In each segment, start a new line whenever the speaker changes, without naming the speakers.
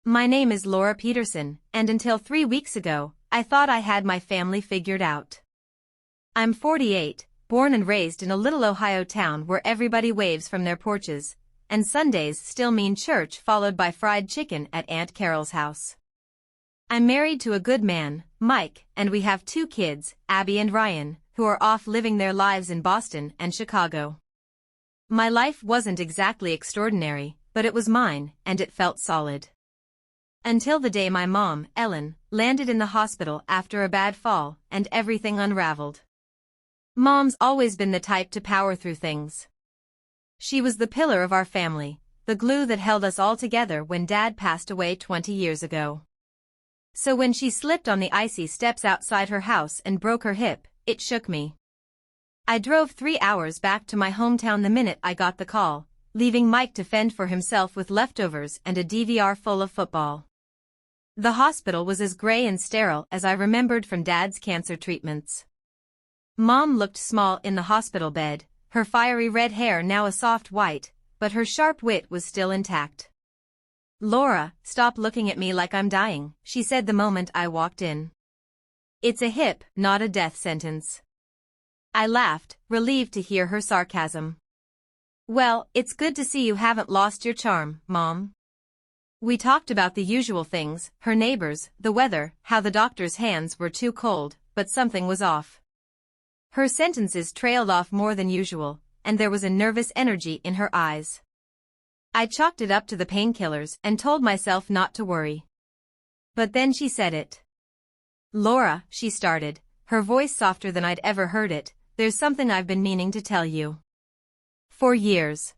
My name is Laura Peterson, and until 3 weeks ago, I thought I had my family figured out. I'm 48, born and raised in a little Ohio town where everybody waves from their porches, and Sundays still mean church followed by fried chicken at Aunt Carol's house. I'm married to a good man, Mike, and we have 2 kids, Abby and Ryan, who are off living their lives in Boston and Chicago. My life wasn't exactly extraordinary, but it was mine, and it felt solid. Until the day my mom, Ellen, landed in the hospital after a bad fall, and everything unraveled. Mom's always been the type to power through things. She was the pillar of our family, the glue that held us all together when Dad passed away 20 years ago. So when she slipped on the icy steps outside her house and broke her hip, it shook me. I drove 3 hours back to my hometown the minute I got the call, leaving Mike to fend for himself with leftovers and a DVR full of football. The hospital was as gray and sterile as I remembered from Dad's cancer treatments. Mom looked small in the hospital bed, her fiery red hair now a soft white, but her sharp wit was still intact. "Laura, stop looking at me like I'm dying," she said the moment I walked in. "It's a hip, not a death sentence." I laughed, relieved to hear her sarcasm. "Well, it's good to see you haven't lost your charm, Mom." We talked about the usual things, her neighbors, the weather, how the doctor's hands were too cold, but something was off. Her sentences trailed off more than usual, and there was a nervous energy in her eyes. I chalked it up to the painkillers and told myself not to worry. But then she said it. "Laura," she started, her voice softer than I'd ever heard it, "there's something I've been meaning to tell you. For years."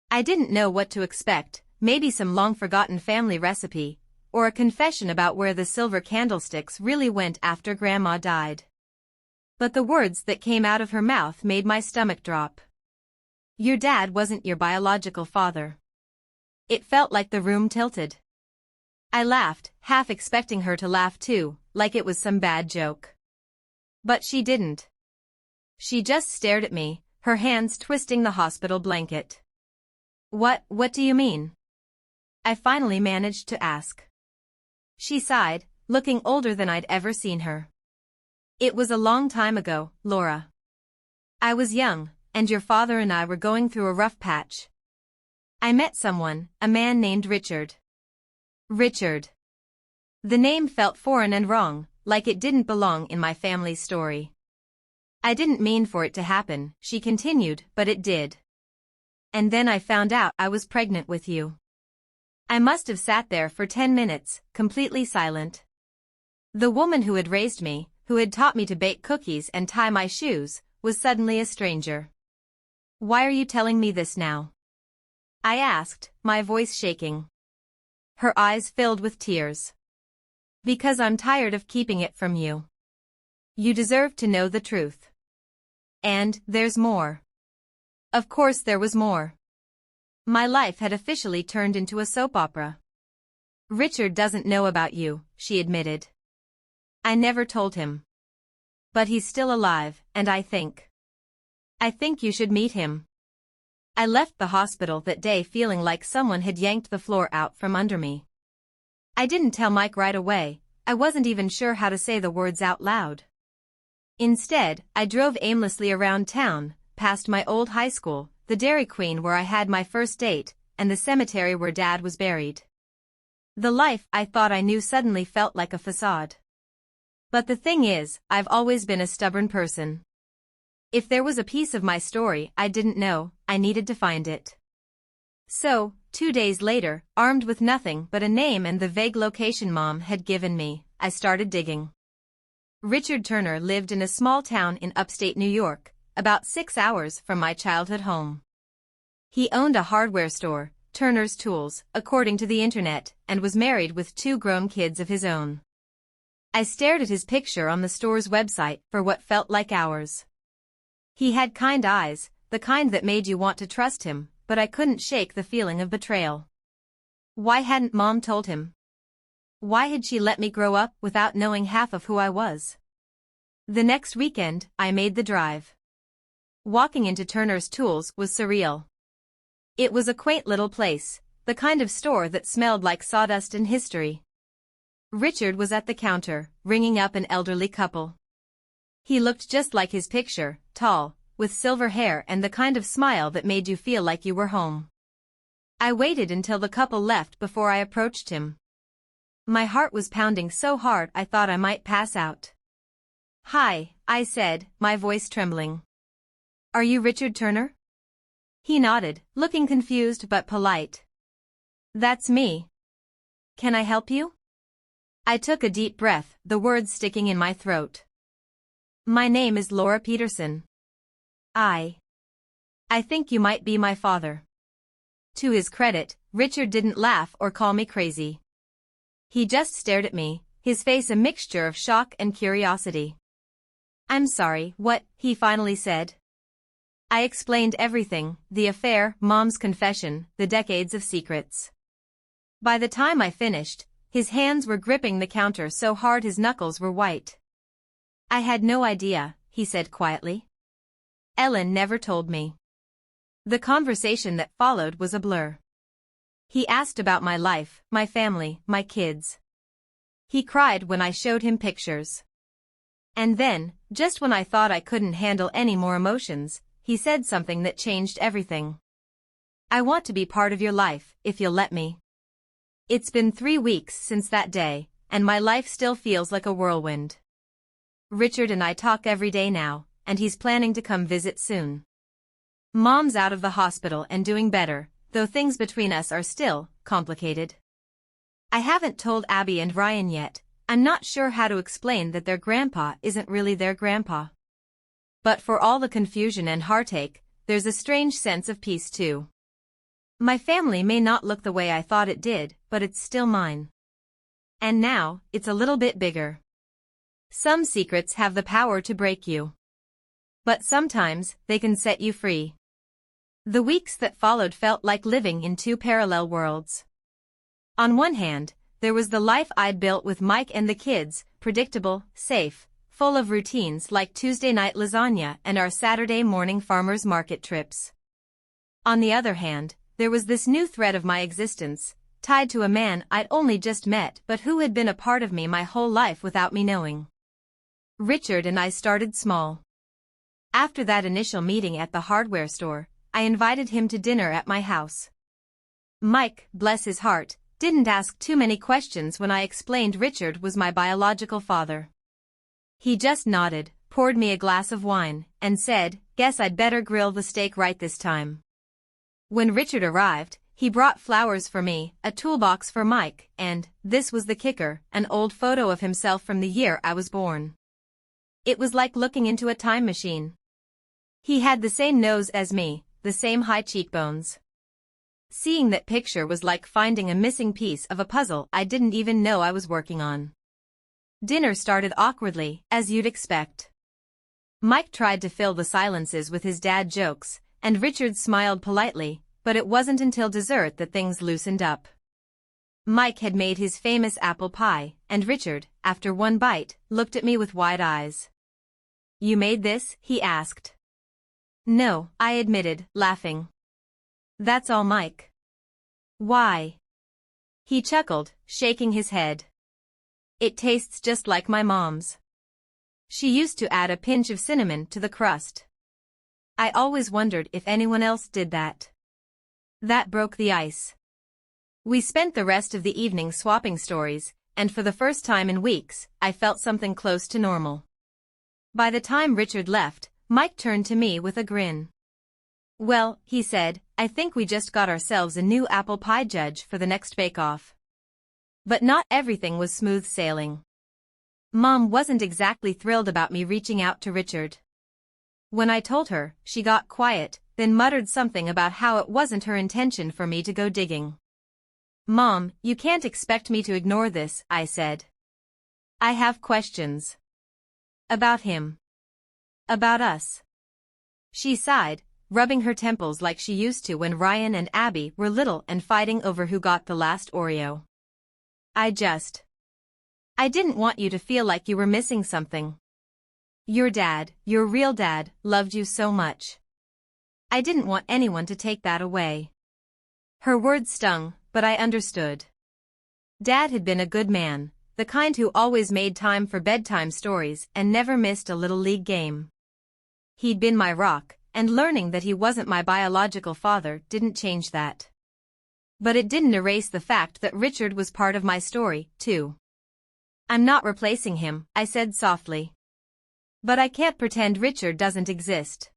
I didn't know what to expect. Maybe some long-forgotten family recipe, or a confession about where the silver candlesticks really went after Grandma died. But the words that came out of her mouth made my stomach drop. "Your dad wasn't your biological father." It felt like the room tilted. I laughed, half expecting her to laugh too, like it was some bad joke. But she didn't. She just stared at me, her hands twisting the hospital blanket. What do you mean?" I finally managed to ask. She sighed, looking older than I'd ever seen her. "It was a long time ago, Laura. I was young, and your father and I were going through a rough patch. I met someone, a man named Richard." Richard. The name felt foreign and wrong, like it didn't belong in my family's story. "I didn't mean for it to happen," she continued, "but it did. And then I found out I was pregnant with you." I must have sat there for 10 minutes, completely silent. The woman who had raised me, who had taught me to bake cookies and tie my shoes, was suddenly a stranger. "Why are you telling me this now?" I asked, my voice shaking. Her eyes filled with tears. "Because I'm tired of keeping it from you. You deserve to know the truth. And there's more." Of course there was more. My life had officially turned into a soap opera. "Richard doesn't know about you," she admitted. "I never told him. But he's still alive, and I think you should meet him." I left the hospital that day feeling like someone had yanked the floor out from under me. I didn't tell Mike right away. I wasn't even sure how to say the words out loud. Instead, I drove aimlessly around town, past my old high school, the Dairy Queen where I had my first date, and the cemetery where Dad was buried. The life I thought I knew suddenly felt like a facade. But the thing is, I've always been a stubborn person. If there was a piece of my story I didn't know, I needed to find it. So, 2 days later, armed with nothing but a name and the vague location Mom had given me, I started digging. Richard Turner lived in a small town in upstate New York, about 6 hours from my childhood home. He owned a hardware store, Turner's Tools, according to the internet, and was married with 2 grown kids of his own. I stared at his picture on the store's website for what felt like hours. He had kind eyes, the kind that made you want to trust him, but I couldn't shake the feeling of betrayal. Why hadn't Mom told him? Why had she let me grow up without knowing half of who I was? The next weekend, I made the drive. Walking into Turner's Tools was surreal. It was a quaint little place, the kind of store that smelled like sawdust and history. Richard was at the counter, ringing up an elderly couple. He looked just like his picture, tall, with silver hair and the kind of smile that made you feel like you were home. I waited until the couple left before I approached him. My heart was pounding so hard I thought I might pass out. "Hi," I said, my voice trembling. "Are you Richard Turner?" He nodded, looking confused but polite. "That's me. Can I help you?" I took a deep breath, the words sticking in my throat. "My name is Laura Peterson. I think you might be my father." To his credit, Richard didn't laugh or call me crazy. He just stared at me, his face a mixture of shock and curiosity. "I'm sorry, what?" he finally said. I explained everything, the affair, Mom's confession, the decades of secrets. By the time I finished, his hands were gripping the counter so hard his knuckles were white. "I had no idea," he said quietly. "Ellen never told me." The conversation that followed was a blur. He asked about my life, my family, my kids. He cried when I showed him pictures. And then, just when I thought I couldn't handle any more emotions, he said something that changed everything. "I want to be part of your life, if you'll let me." It's been 3 weeks since that day, and my life still feels like a whirlwind. Richard and I talk every day now, and he's planning to come visit soon. Mom's out of the hospital and doing better, though things between us are still complicated. I haven't told Abby and Ryan yet. I'm not sure how to explain that their grandpa isn't really their grandpa. But for all the confusion and heartache, there's a strange sense of peace too. My family may not look the way I thought it did, but it's still mine. And now, it's a little bit bigger. Some secrets have the power to break you. But sometimes, they can set you free. The weeks that followed felt like living in 2 parallel worlds. On one hand, there was the life I'd built with Mike and the kids, predictable, safe, full of routines like Tuesday night lasagna and our Saturday morning farmers market trips. On the other hand, there was this new thread of my existence, tied to a man I'd only just met but who had been a part of me my whole life without me knowing. Richard and I started small. After that initial meeting at the hardware store, I invited him to dinner at my house. Mike, bless his heart, didn't ask too many questions when I explained Richard was my biological father. He just nodded, poured me a glass of wine, and said, "Guess I'd better grill the steak right this time." When Richard arrived, he brought flowers for me, a toolbox for Mike, and, this was the kicker, an old photo of himself from the year I was born. It was like looking into a time machine. He had the same nose as me, the same high cheekbones. Seeing that picture was like finding a missing piece of a puzzle I didn't even know I was working on. Dinner started awkwardly, as you'd expect. Mike tried to fill the silences with his dad jokes, and Richard smiled politely, but it wasn't until dessert that things loosened up. Mike had made his famous apple pie, and Richard, after one bite, looked at me with wide eyes. "You made this?" he asked. "No," I admitted, laughing. "That's all Mike." "Why?" He chuckled, shaking his head. "It tastes just like my mom's. She used to add a pinch of cinnamon to the crust. I always wondered if anyone else did that." That broke the ice. We spent the rest of the evening swapping stories, and for the first time in weeks, I felt something close to normal. By the time Richard left, Mike turned to me with a grin. "Well," he said, "I think we just got ourselves a new apple pie judge for the next bake-off." But not everything was smooth sailing. Mom wasn't exactly thrilled about me reaching out to Richard. When I told her, she got quiet, then muttered something about how it wasn't her intention for me to go digging. "Mom, you can't expect me to ignore this," I said. "I have questions. About him. About us." She sighed, rubbing her temples like she used to when Ryan and Abby were little and fighting over who got the last Oreo. I didn't want you to feel like you were missing something. Your dad, your real dad, loved you so much. I didn't want anyone to take that away." Her words stung, but I understood. Dad had been a good man, the kind who always made time for bedtime stories and never missed a little league game. He'd been my rock, and learning that he wasn't my biological father didn't change that. But it didn't erase the fact that Richard was part of my story, too. I'm not replacing him, I said softly. But I can't pretend Richard doesn't exist.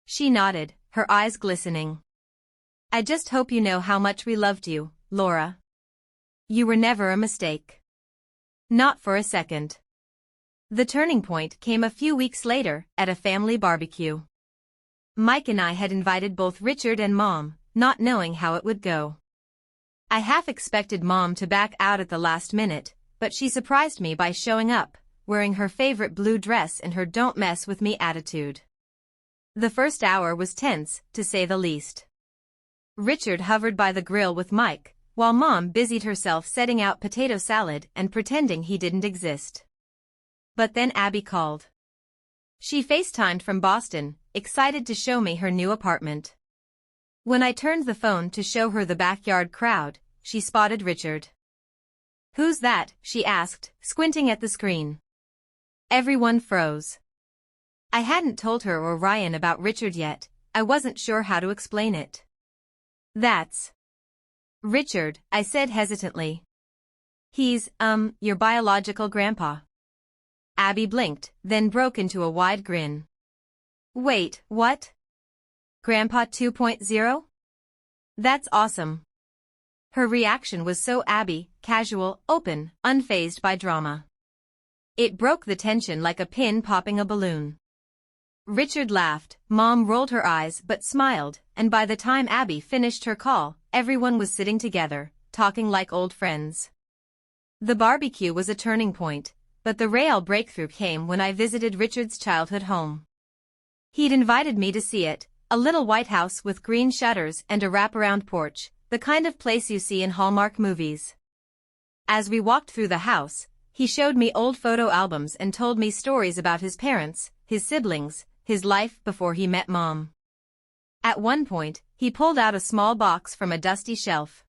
She nodded, her eyes glistening. I just hope you know how much we loved you, Laura. You were never a mistake. Not for a second. The turning point came a few weeks later, at a family barbecue. Mike and I had invited both Richard and Mom, not knowing how it would go. I half expected Mom to back out at the last minute, but she surprised me by showing up, wearing her favorite blue dress and her don't mess with me attitude. The first hour was tense, to say the least. Richard hovered by the grill with Mike, while Mom busied herself setting out potato salad and pretending he didn't exist. But then Abby called. She FaceTimed from Boston, excited to show me her new apartment. When I turned the phone to show her the backyard crowd, she spotted Richard. "Who's that?" she asked, squinting at the screen. Everyone froze. I hadn't told her or Ryan about Richard yet, I wasn't sure how to explain it. "That's Richard," I said hesitantly. "He's, your biological grandpa." Abby blinked, then broke into a wide grin. "Wait, what? Grandpa 2.0? That's awesome." Her reaction was so Abby, casual, open, unfazed by drama. It broke the tension like a pin popping a balloon. Richard laughed, Mom rolled her eyes but smiled, and by the time Abby finished her call, everyone was sitting together, talking like old friends. The barbecue was a turning point, but the real breakthrough came when I visited Richard's childhood home. He'd invited me to see it, a little white house with green shutters and a wraparound porch, the kind of place you see in Hallmark movies. As we walked through the house, he showed me old photo albums and told me stories about his parents, his siblings, his life before he met Mom. At one point, he pulled out a small box from a dusty shelf.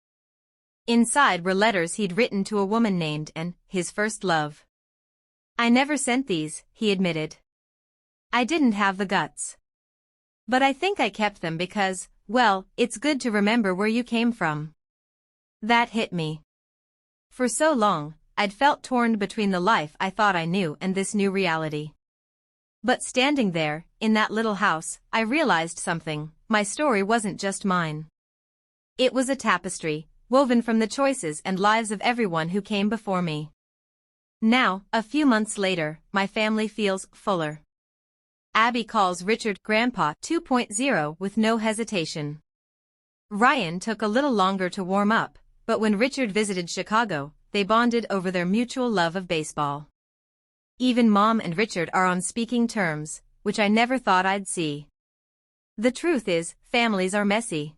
Inside were letters he'd written to a woman named Anne, his first love. "I never sent these," he admitted. "I didn't have the guts. But I think I kept them because, well, it's good to remember where you came from." That hit me. For so long, I'd felt torn between the life I thought I knew and this new reality. But standing there, in that little house, I realized something: my story wasn't just mine. It was a tapestry, woven from the choices and lives of everyone who came before me. Now, a few months later, my family feels fuller. Abby calls Richard Grandpa 2.0 with no hesitation. Ryan took a little longer to warm up, but when Richard visited Chicago, they bonded over their mutual love of baseball. Even Mom and Richard are on speaking terms, which I never thought I'd see. The truth is, families are messy.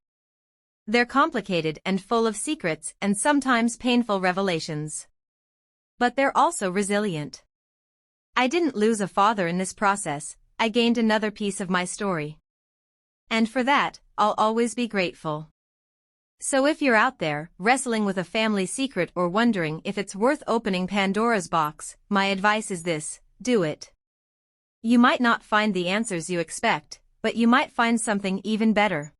They're complicated and full of secrets and sometimes painful revelations. But they're also resilient. I didn't lose a father in this process, I gained another piece of my story. And for that, I'll always be grateful. So if you're out there, wrestling with a family secret or wondering if it's worth opening Pandora's box, my advice is this: do it. You might not find the answers you expect, but you might find something even better.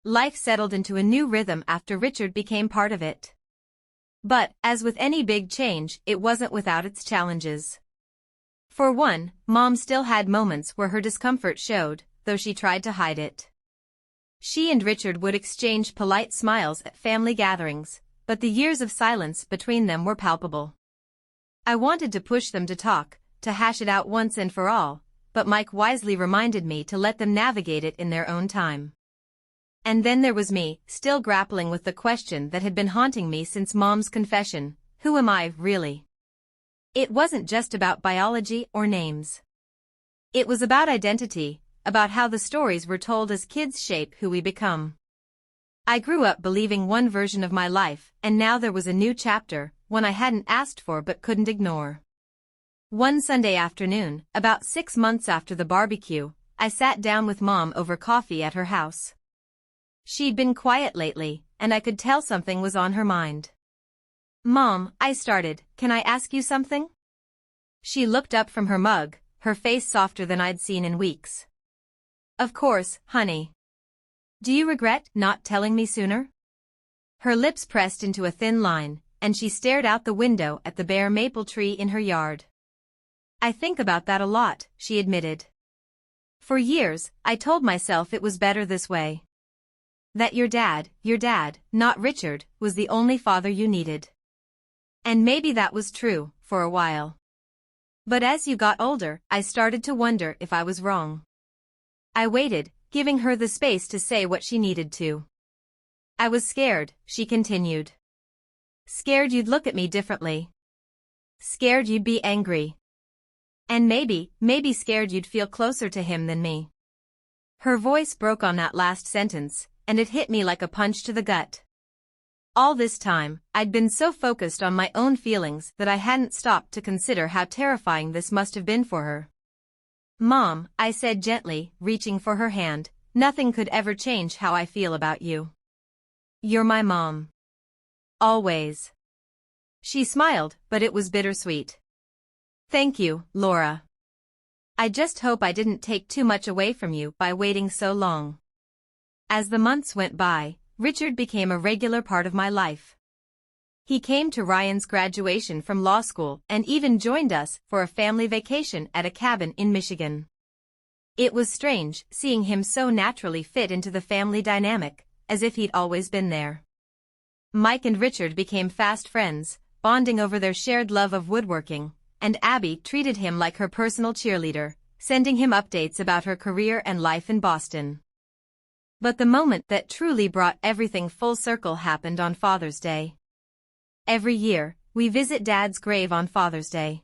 Life settled into a new rhythm after Richard became part of it. But, as with any big change, it wasn't without its challenges. For one, Mom still had moments where her discomfort showed, though she tried to hide it. She and Richard would exchange polite smiles at family gatherings, but the years of silence between them were palpable. I wanted to push them to talk, to hash it out once and for all, but Mike wisely reminded me to let them navigate it in their own time. And then there was me, still grappling with the question that had been haunting me since Mom's confession: who am I, really? It wasn't just about biology or names. It was about identity, about how the stories we're told as kids shape who we become. I grew up believing one version of my life, and now there was a new chapter, one I hadn't asked for but couldn't ignore. One Sunday afternoon, about 6 months after the barbecue, I sat down with Mom over coffee at her house. She'd been quiet lately, and I could tell something was on her mind. "Mom," I started, "can I ask you something?" She looked up from her mug, her face softer than I'd seen in weeks. "Of course, honey. Do you regret not telling me sooner?" Her lips pressed into a thin line, and she stared out the window at the bare maple tree in her yard. "I think about that a lot," she admitted. "For years, I told myself it was better this way. That your dad, not Richard, was the only father you needed. And maybe that was true, for a while. But as you got older, I started to wonder if I was wrong." I waited, giving her the space to say what she needed to. "I was scared," she continued. "Scared you'd look at me differently. Scared you'd be angry. And maybe scared you'd feel closer to him than me." Her voice broke on that last sentence, and it hit me like a punch to the gut. All this time, I'd been so focused on my own feelings that I hadn't stopped to consider how terrifying this must have been for her. "Mom," I said gently, reaching for her hand, "nothing could ever change how I feel about you. You're my mom. Always." She smiled, but it was bittersweet. "Thank you, Laura. I just hope I didn't take too much away from you by waiting so long." As the months went by, Richard became a regular part of my life. He came to Ryan's graduation from law school and even joined us for a family vacation at a cabin in Michigan. It was strange seeing him so naturally fit into the family dynamic, as if he'd always been there. Mike and Richard became fast friends, bonding over their shared love of woodworking, and Abby treated him like her personal cheerleader, sending him updates about her career and life in Boston. But the moment that truly brought everything full circle happened on Father's Day. Every year, we visit Dad's grave on Father's Day.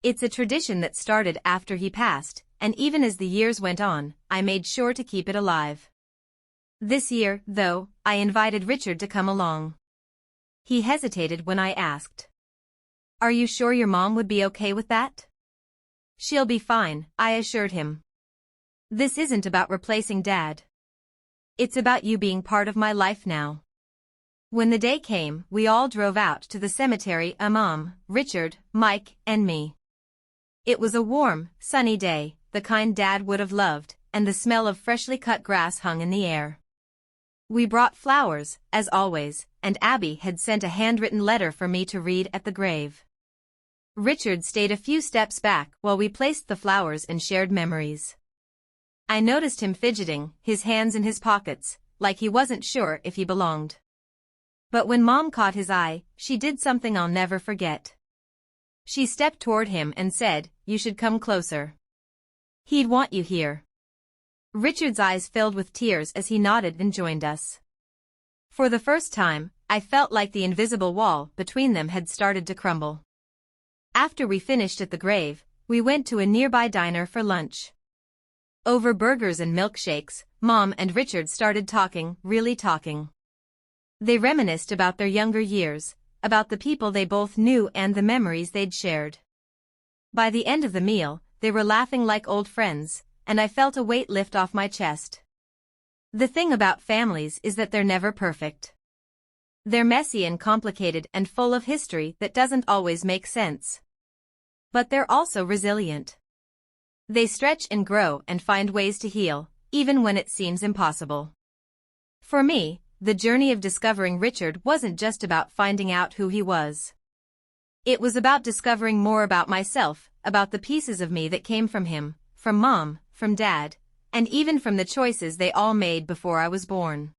It's a tradition that started after he passed, and even as the years went on, I made sure to keep it alive. This year, though, I invited Richard to come along. He hesitated when I asked. "Are you sure your mom would be okay with that?" "She'll be fine," I assured him. "This isn't about replacing Dad. It's about you being part of my life now." When the day came, we all drove out to the cemetery, Mom, Richard, Mike, and me. It was a warm, sunny day, the kind Dad would have loved, and the smell of freshly cut grass hung in the air. We brought flowers, as always, and Abby had sent a handwritten letter for me to read at the grave. Richard stayed a few steps back while we placed the flowers and shared memories. I noticed him fidgeting, his hands in his pockets, like he wasn't sure if he belonged. But when Mom caught his eye, she did something I'll never forget. She stepped toward him and said, "You should come closer. He'd want you here." Richard's eyes filled with tears as he nodded and joined us. For the first time, I felt like the invisible wall between them had started to crumble. After we finished at the grave, we went to a nearby diner for lunch. Over burgers and milkshakes, Mom and Richard started talking, really talking. They reminisced about their younger years, about the people they both knew and the memories they'd shared. By the end of the meal, they were laughing like old friends, and I felt a weight lift off my chest. The thing about families is that they're never perfect. They're messy and complicated and full of history that doesn't always make sense. But they're also resilient. They stretch and grow and find ways to heal, even when it seems impossible. For me, the journey of discovering Richard wasn't just about finding out who he was. It was about discovering more about myself, about the pieces of me that came from him, from Mom, from Dad, and even from the choices they all made before I was born.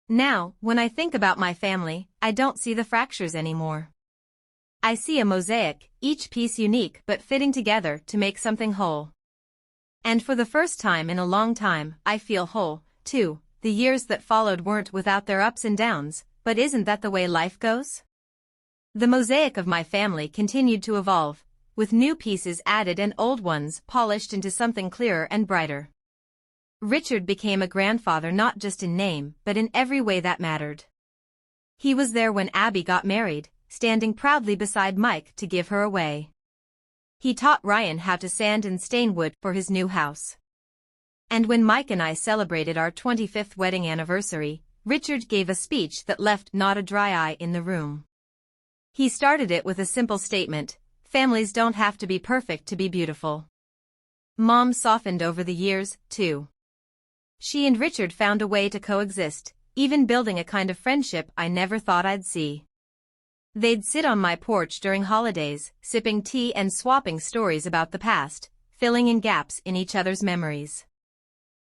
Now, when I think about my family, I don't see the fractures anymore. I see a mosaic, each piece unique but fitting together to make something whole. And for the first time in a long time, I feel whole, too. The years that followed weren't without their ups and downs, but isn't that the way life goes? The mosaic of my family continued to evolve, with new pieces added and old ones polished into something clearer and brighter. Richard became a grandfather not just in name but in every way that mattered. He was there when Abby got married, standing proudly beside Mike to give her away. He taught Ryan how to sand and stain wood for his new house. And when Mike and I celebrated our 25th wedding anniversary, Richard gave a speech that left not a dry eye in the room. He started it with a simple statement: families don't have to be perfect to be beautiful. Mom softened over the years, too. She and Richard found a way to coexist, even building a kind of friendship I never thought I'd see. They'd sit on my porch during holidays, sipping tea and swapping stories about the past, filling in gaps in each other's memories.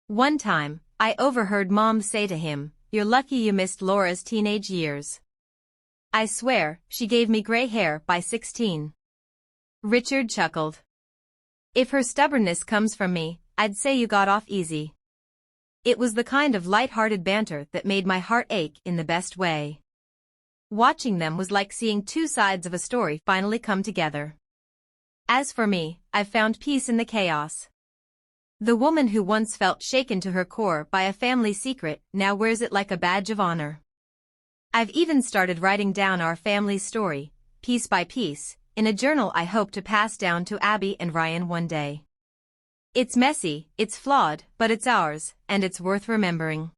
One time, I overheard Mom say to him, "You're lucky you missed Laura's teenage years." I swear, she gave me gray hair by 16. Richard chuckled. "If her stubbornness comes from me, I'd say you got off easy." It was the kind of light-hearted banter that made my heart ache in the best way. Watching them was like seeing two sides of a story finally come together. As for me, I've found peace in the chaos. The woman who once felt shaken to her core by a family secret now wears it like a badge of honor. I've even started writing down our family's story, piece by piece, in a journal I hope to pass down to Abby and Ryan one day. It's messy, it's flawed, but it's ours, and it's worth remembering.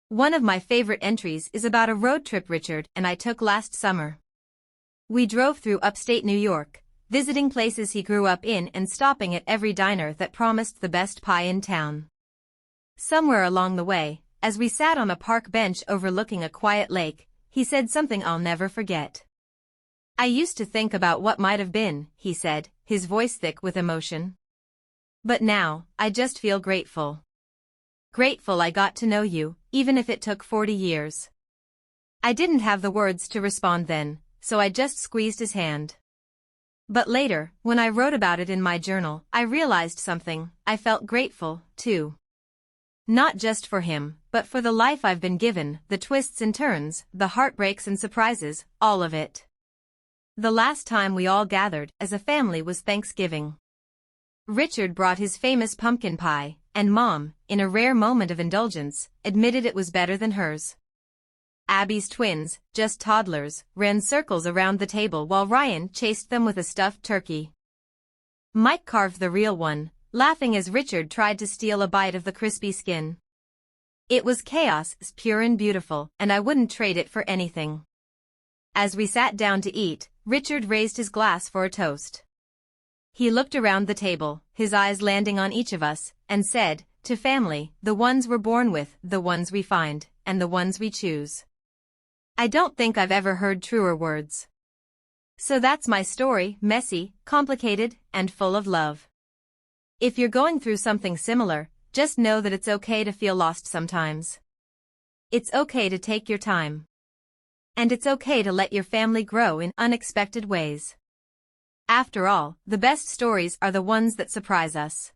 One of my favorite entries is about a road trip Richard and I took last summer. We drove through upstate New York, visiting places he grew up in and stopping at every diner that promised the best pie in town. Somewhere along the way, as we sat on a park bench overlooking a quiet lake, he said something I'll never forget. "I used to think about what might have been," he said, his voice thick with emotion. "But now, I just feel grateful. Grateful I got to know you, even if it took 40 years. I didn't have the words to respond then, so I just squeezed his hand. But later, when I wrote about it in my journal, I realized something. I felt grateful, too. Not just for him, but for the life I've been given, the twists and turns, the heartbreaks and surprises, all of it. The last time we all gathered as a family was Thanksgiving. Richard brought his famous pumpkin pie, and Mom, in a rare moment of indulgence, admitted it was better than hers. Abby's twins, just toddlers, ran circles around the table while Ryan chased them with a stuffed turkey. Mike carved the real one, laughing as Richard tried to steal a bite of the crispy skin. It was chaos, pure and beautiful, and I wouldn't trade it for anything. As we sat down to eat, Richard raised his glass for a toast. He looked around the table, his eyes landing on each of us, and said, "To family, the ones we're born with, the ones we find, and the ones we choose." I don't think I've ever heard truer words. So that's my story, messy, complicated, and full of love. If you're going through something similar, just know that it's okay to feel lost sometimes. It's okay to take your time. And it's okay to let your family grow in unexpected ways. After all, the best stories are the ones that surprise us.